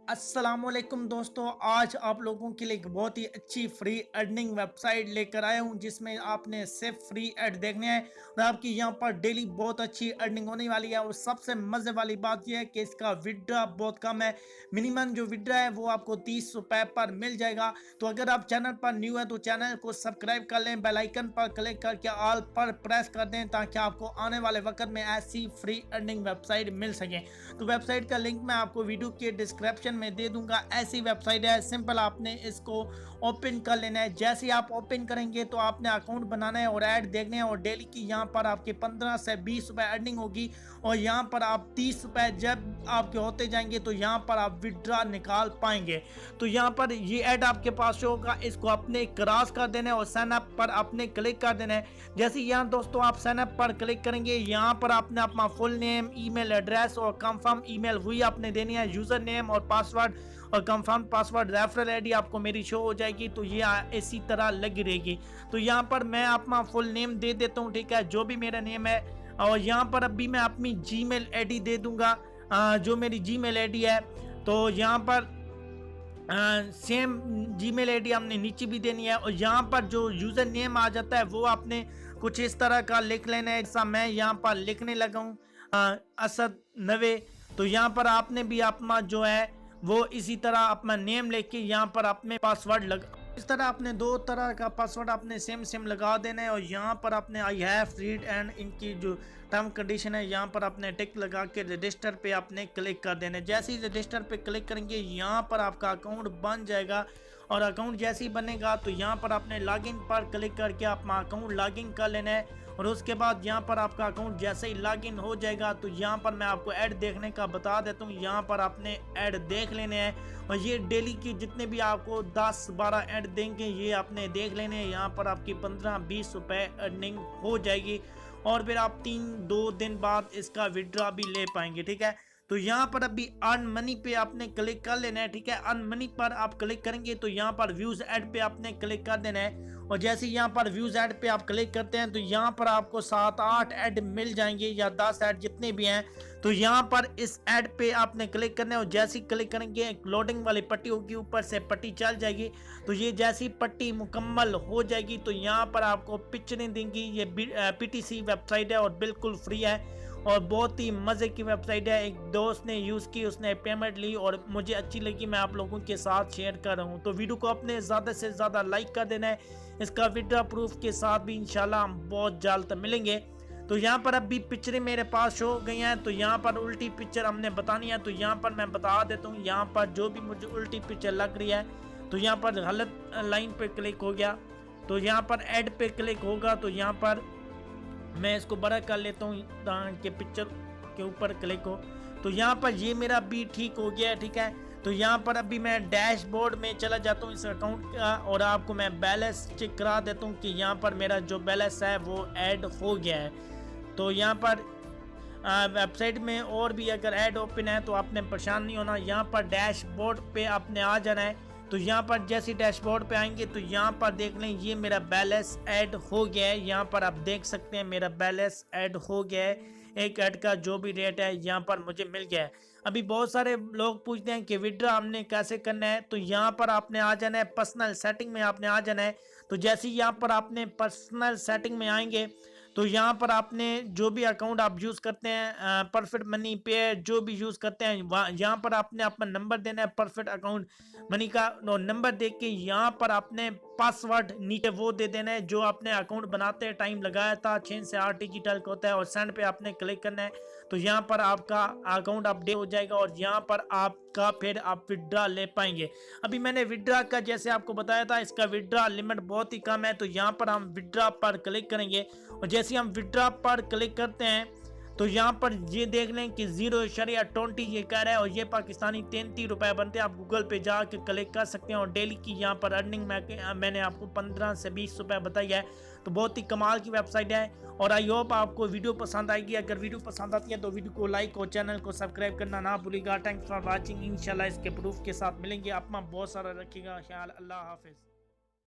अस्सलामुअलैकुम दोस्तों, आज आप लोगों के लिए एक बहुत ही अच्छी फ्री अर्निंग वेबसाइट लेकर आया हूं जिसमें आपने सिर्फ फ्री ऐड देखने हैं और आपकी यहां पर डेली बहुत अच्छी अर्निंग होने वाली है। और सबसे मज़े वाली बात यह है कि इसका विड्रा बहुत कम है। मिनिमम जो विड्रा है वो आपको 30 रुपए पर मिल जाएगा। तो अगर आप चैनल पर न्यू है तो चैनल को सब्सक्राइब कर लें, बेल आइकन पर क्लिक करके ऑल पर प्रेस कर दें ताकि आपको आने वाले वक्त में ऐसी फ्री अर्निंग वेबसाइट मिल सके। तो वेबसाइट का लिंक मैं आपको वीडियो के डिस्क्रिप्शन में दे दूंगा। ऐसी वेबसाइट है, सिंपल आपने इसको ओपन कर लेना है। जैसे आप ओपन करेंगे तो आपने अकाउंट बनाना है और ऐड देखने हैं और डेली की यहाँ पर आपके 15 से 20 रुपए अर्निंग होगी और यहाँ पर आप 30 रुपए जब आपके होते जाएंगे तो यहाँ पर आप विड्रा निकाल पाएंगे। तो यहाँ पर ये ऐड आपके पास होगा, इसको अपने क्रॉस कर देना है और साइन अप पर आपने क्लिक कर देना है। जैसे यहाँ दोस्तों आप साइन अप पर क्लिक करेंगे, यहाँ पर आपने अपना फुल नेम, ईमेल एड्रेस और कंफर्म ईमेल वही आपने देनी है, यूजर नेम और पासवर्ड और कंफर्म पासवर्ड, रेफरल आईडी आपको मेरी शो हो जाएगी। तो ये इसी तरह लगी रहेगी। तो यहाँ पर मैं अपना फुल नेम दे देता हूँ, ठीक है, जो भी मेरा नेम है। और यहाँ पर अभी मैं अपनी जीमेल आईडी दे दूंगा, जो मेरी जीमेल आईडी है। तो यहाँ पर सेम जीमेल आईडी हमने नीचे भी देनी है और यहाँ पर जो यूज़र नेम आ जाता है वो आपने कुछ इस तरह का लिख लेना है। ऐसा मैं यहाँ पर लिखने लगा हूँ असद नवे। तो यहाँ पर आपने भी अपना जो है वो इसी तरह अपना नेम लेके यहाँ पर अपने पासवर्ड लगा, इस तरह आपने दो तरह का पासवर्ड आपने सेम लगा देना है। और यहाँ पर आपने आई हैव रीड एंड इनकी जो टर्म कंडीशन है यहाँ पर आपने टिक लगा के रजिस्टर पे आपने क्लिक कर देना है। जैसे ही रजिस्टर पे क्लिक करेंगे यहाँ पर आपका अकाउंट बन जाएगा और अकाउंट जैसे ही बनेगा तो यहाँ पर आपने लॉगिन पर क्लिक करके अपना अकाउंट लॉगिन कर लेना है। और उसके बाद यहाँ पर आपका अकाउंट जैसे ही लॉगिन हो जाएगा तो यहाँ पर मैं आपको ऐड देखने का बता देता हूँ। यहाँ पर आपने ऐड देख लेने हैं और ये डेली की जितने भी आपको 10-12 ऐड देंगे ये आपने देख लेने हैं। यहाँ पर आपकी 15-20 रुपए अर्निंग हो जाएगी और फिर आप 3-2 दिन बाद इसका विड्रॉ भी ले पाएंगे, ठीक है। तो यहाँ पर अभी अर्न मनी पे आपने क्लिक कर लेना है, ठीक है। अर्न मनी पर आप क्लिक करेंगे तो यहाँ पर व्यूज ऐड पे आपने क्लिक कर देना है और जैसे यहाँ पर व्यूज ऐड पे आप क्लिक करते हैं तो यहाँ पर आपको 7-8 ऐड मिल जाएंगे या 10 ऐड जितने भी हैं। तो यहाँ पर इस ऐड पे आपने क्लिक करना है और जैसे ही क्लिक करेंगे एक लोडिंग वाली पट्टी होगी, ऊपर से पट्टी चल जाएगी। तो ये जैसी पट्टी मुकम्मल हो जाएगी तो यहाँ पर आपको पिक्चरें देंगी। ये पीटीसी वेबसाइट है और बिल्कुल फ्री है और बहुत ही मज़े की वेबसाइट है। एक दोस्त ने यूज़ की, उसने पेमेंट ली और मुझे अच्छी लगी, मैं आप लोगों के साथ शेयर कर रहा हूँ। तो वीडियो को अपने ज़्यादा से ज़्यादा लाइक कर देना है। इसका विड्रॉ प्रूफ के साथ भी इंशाल्लाह हम बहुत जल्द मिलेंगे। तो यहाँ पर अभी पिक्चरें मेरे पास हो गई हैं। तो यहाँ पर उल्टी पिक्चर हमने बतानी है तो यहाँ पर मैं बता देता हूँ। यहाँ पर जो भी मुझे उल्टी पिक्चर लग रही है तो यहाँ पर गलत लाइन पे क्लिक हो गया तो यहाँ पर ऐड पे क्लिक होगा। तो यहाँ पर मैं इसको बड़ा कर लेता हूँ कि पिक्चर के ऊपर क्लिक हो। तो यहाँ पर ये मेरा भी ठीक हो गया है, ठीक है। तो यहाँ पर अभी मैं डैशबोर्ड में चला जाता हूँ इस अकाउंट का और आपको मैं बैलेंस चेक करा देता हूँ कि यहाँ पर मेरा जो बैलेंस है वो ऐड हो गया है। तो यहाँ पर वेबसाइट में और भी अगर ऐड ओपन है तो आपने परेशान नहीं होना। यहाँ पर डैशबोर्ड पे आपने आ जाना है। तो यहाँ पर जैसे डैशबोर्ड पे आएंगे तो यहाँ पर देख लें ये मेरा बैलेंस ऐड हो गया है। यहाँ पर आप देख सकते हैं मेरा बैलेंस ऐड हो गया है। एक ऐड का जो भी रेट है यहाँ पर मुझे मिल गया है। अभी बहुत सारे लोग पूछते हैं कि विड्रॉ हमने कैसे करना है। तो यहाँ पर आपने आ जाना है, पर्सनल सेटिंग में आपने आ जाना है। तो जैसे ही यहाँ पर आपने पर्सनल सेटिंग में आएंगे तो यहाँ पर आपने जो भी अकाउंट आप यूज़ करते हैं, परफेक्ट मनी पे जो भी यूज़ करते हैं, वहाँ यहाँ पर आपने अपना नंबर देना है परफेक्ट अकाउंट मनी का नंबर दे के यहाँ पर आपने पासवर्ड नीचे वो दे देना है जो आपने अकाउंट बनाते टाइम लगाया था। 6 से 8 डिजिटल का होता है और सेंड पे आपने क्लिक करना है। तो यहाँ पर आपका अकाउंट अपडेट हो जाएगा और यहाँ पर आपका फिर आप विड्रॉ ले पाएंगे। अभी मैंने विड्रॉ का जैसे आपको बताया था इसका विड्रॉ लिमिट बहुत ही कम है। तो यहाँ पर हम विड्रॉ पर क्लिक करेंगे और जैसे हम विड्रॉ पर क्लिक करते हैं तो यहाँ पर ये देख लें कि 0.20 ये कह रहा है और ये पाकिस्तानी 33 रुपए बनते हैं। आप गूगल पे जाके क्लिक कर सकते हैं और डेली की यहाँ पर अर्निंग मैंने आपको 15 से 20 रुपए बताई है। तो बहुत ही कमाल की वेबसाइट है और आई होप आपको वीडियो पसंद आएगी। अगर वीडियो पसंद आती है तो वीडियो को लाइक और चैनल को सब्सक्राइब करना ना भूलिएगा। Thanks for watching. इंशाल्लाह इसके प्रूफ के साथ मिलेंगे। अपना बहुत सारा रखिएगा ख्याल। अल्लाह हाफिज़।